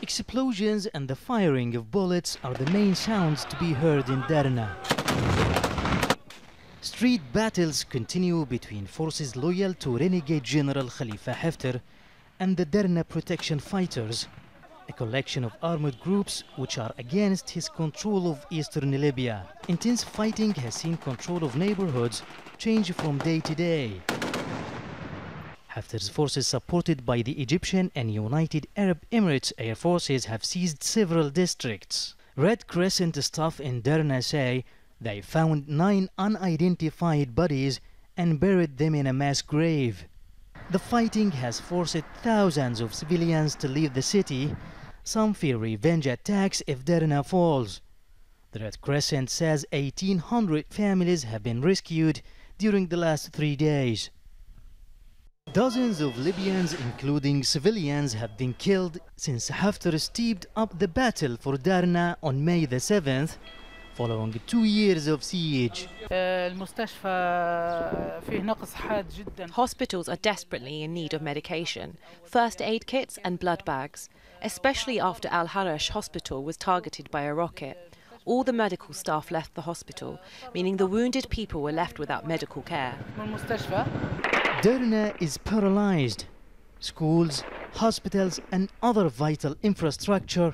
Explosions and the firing of bullets are the main sounds to be heard in Derna. Street battles continue between forces loyal to renegade General Khalifa Haftar and the Derna protection fighters, a collection of armored groups which are against his control of eastern Libya. Intense fighting has seen control of neighborhoods change from day to day. Haftar's forces, supported by the Egyptian and United Arab Emirates Air Forces, have seized several districts. Red Crescent staff in Derna say they found 9 unidentified bodies and buried them in a mass grave. The fighting has forced thousands of civilians to leave the city. Some fear revenge attacks if Derna falls. The Red Crescent says 1,800 families have been rescued during the last 3 days. Dozens of Libyans, including civilians, have been killed since Haftar stepped up the battle for Derna on May the 7th, following 2 years of siege. Hospitals are desperately in need of medication, first aid kits and blood bags, especially after Al-Harash hospital was targeted by a rocket. All the medical staff left the hospital, meaning the wounded people were left without medical care. Derna is paralyzed. Schools, hospitals and other vital infrastructure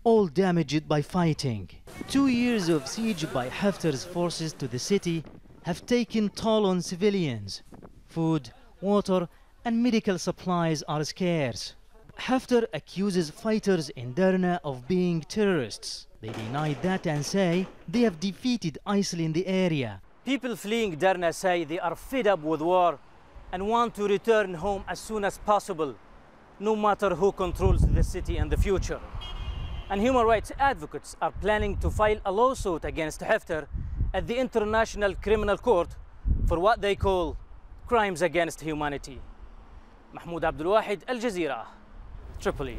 all damaged by fighting. 2 years of siege by Haftar's forces to the city have taken toll on civilians. Food, water and medical supplies are scarce. Haftar accuses fighters in Derna of being terrorists. They deny that and say they have defeated ISIL in the area. People fleeing Derna say they are fed up with war and want to return home as soon as possible, no matter who controls the city in the future. And human rights advocates are planning to file a lawsuit against Haftar at the International Criminal Court for what they call crimes against humanity. Mahmoud Abdelwahed, Al Jazeera, Tripoli.